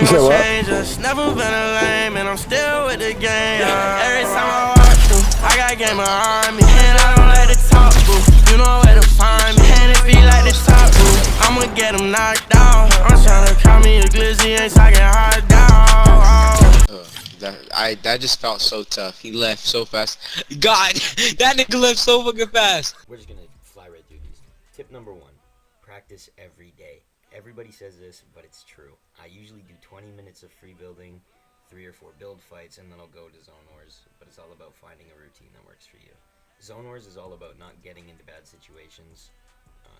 You said what? Never been a lame, and I'm still with the game. Every time I walk through, I got game behind me, and I don't like to talk, boo. You know where to find me, and if he like to talk, boo, I'ma get him knocked out. I'm tryna call me a glizzy, ain't talking hard down. That just felt so tough. He left so fast. God, that nigga left so fucking fast. We're just gonna fly right through these. Tip number 1, practice every day. Everybody says this, but it's true. I usually do 20 minutes of free building, 3 or 4 build fights, and then I'll go to Zonewars. But it's all about finding a routine that works for you. Zonewars is all about not getting into bad situations.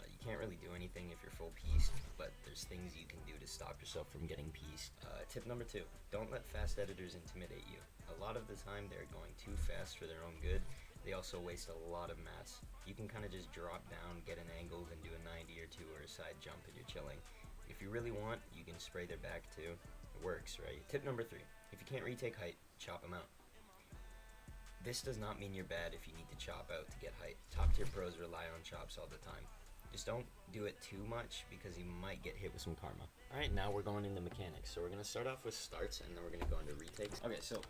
You can't really do anything if you're full pieced, but there's things you can do to stop yourself from getting pieced. Tip number 2, don't let fast editors intimidate you. A lot of the time they're going too fast for their own good. They also waste a lot of mats. You can kind of just drop down, get an angle, and do a 90 or 2 or a side jump, and you're chilling. If you really want, you can spray their back too. It works, right? Tip number 3, if you can't retake height, chop them out. This does not mean you're bad if you need to chop out to get height. Top tier pros rely on chops all the time. Just don't do it too much because you might get hit with some karma. Alright, now we're going into mechanics. So we're going to start off with starts and then we're going to go into retakes. Okay, so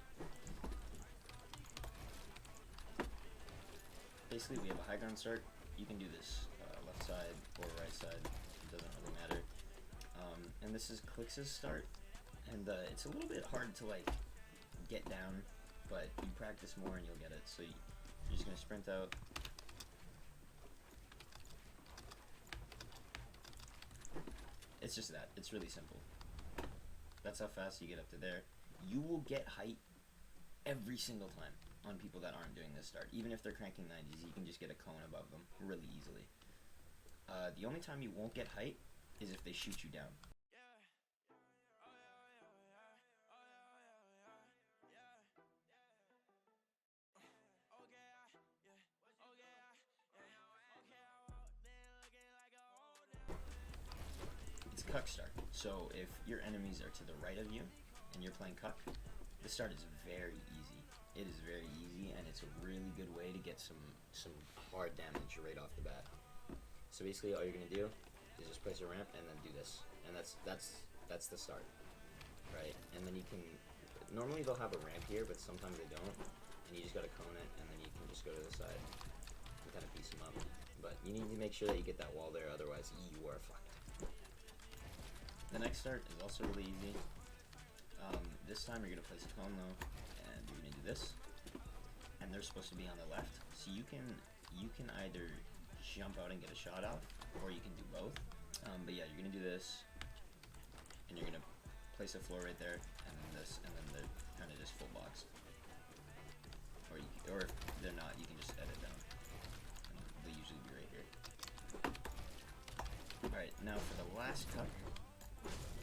basically we have a high ground start. You can do this left side or right side. It doesn't really matter. And this is Clix's start. And it's a little bit hard to like get down, but you practice more and you'll get it. So you're just going to sprint out. It's just that. It's really simple. That's how fast you get up to there. You will get height every single time on people that aren't doing this start. Even if they're cranking 90s, you can just get a cone above them really easily. The only time you won't get height is if they shoot you down. Cuck start. So if your enemies are to the right of you and you're playing cuck, the start is very easy. It is very easy and it's a really good way to get some hard damage right off the bat. So basically all you're gonna do is just place a ramp and then do this. And that's the start. Right? And then you can normally they'll have a ramp here, but sometimes they don't. And you just gotta cone it and then you can just go to the side and kind of piece them up. But you need to make sure that you get that wall there, otherwise you are fucked. The next start is also really easy. This time you're going to place a cone though, and you're going to do this. And they're supposed to be on the left. So you can either jump out and get a shot off, or you can do both. But yeah, you're going to do this, and you're going to place a floor right there, and then this, and then they're kind of just full box. Or if they're not, you can just edit down. And they'll usually be right here. Alright, now for the last cut.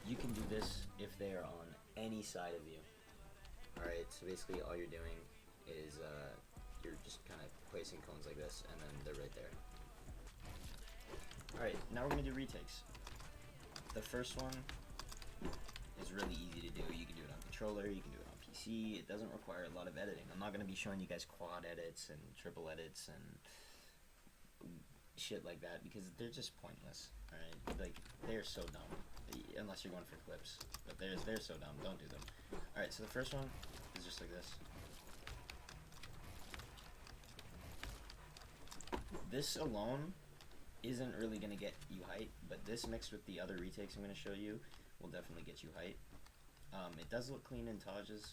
You can do this if they are on any side of you. Alright, so basically all you're doing is you're just kind of placing cones like this, and then they're right there. Alright, now we're going to do retakes. The first one is really easy to do. You can do it on controller, you can do it on PC. It doesn't require a lot of editing. I'm not going to be showing you guys quad edits and triple edits and shit like that because they're just pointless. Alright, like they're so dumb. Unless you're going for clips, but they're so dumb. Don't do them. All right, so the first one is just like this. This alone isn't really gonna get you height, but this mixed with the other retakes I'm gonna show you will definitely get you height. It does look clean in Taj's.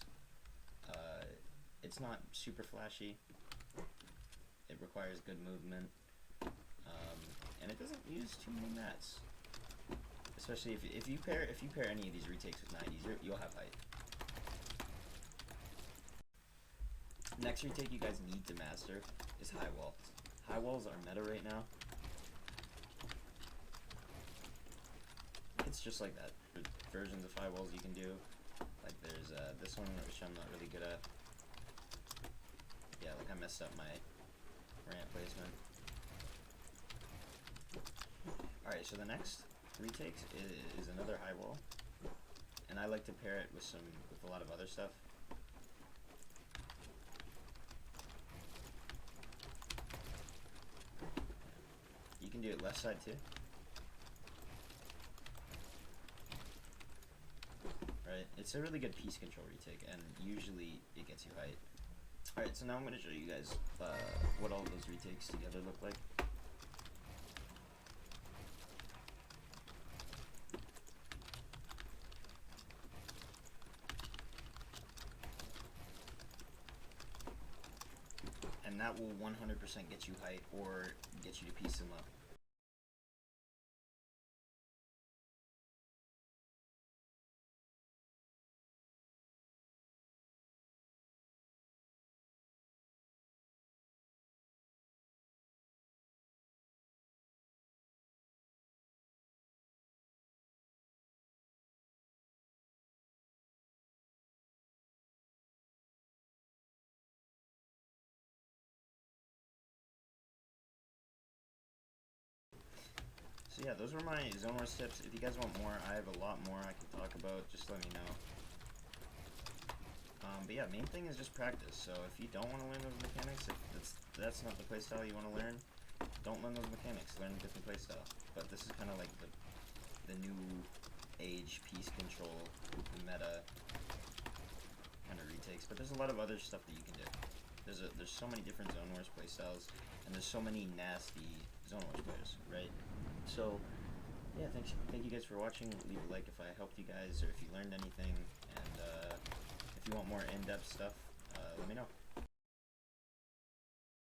It's not super flashy. It requires good movement, and it doesn't use too many mats. Especially if you pair any of these retakes with 90s, you'll have height. Next retake you guys need to master is high wall. High walls are meta right now. It's just like that. There's versions of high walls you can do. Like there's this one which I'm not really good at. Yeah, like I messed up my ramp placement. Alright, so the next retakes is another high wall, and I like to pair it with a lot of other stuff. You can do it left side too, right? right? It's a really good piece control retake, and usually it gets you height. Alright, so now I'm going to show you guys what all of those retakes together look like. And that will 100% get you height or get you to piece them up. So yeah, those were my Zonewars tips. If you guys want more, I have a lot more I can talk about. Just let me know. But yeah, main thing is just practice. So if you don't want to learn those mechanics, if that's not the playstyle you want to learn, don't learn those mechanics. Learn a different playstyle. But this is kind of like the new age piece control meta kind of retakes. But there's a lot of other stuff that you can do. There's so many different Zonewars playstyles, and there's so many nasty Zonewars players, right? So, yeah, thank you guys for watching. Leave a like if I helped you guys or if you learned anything. And if you want more in-depth stuff, let me know.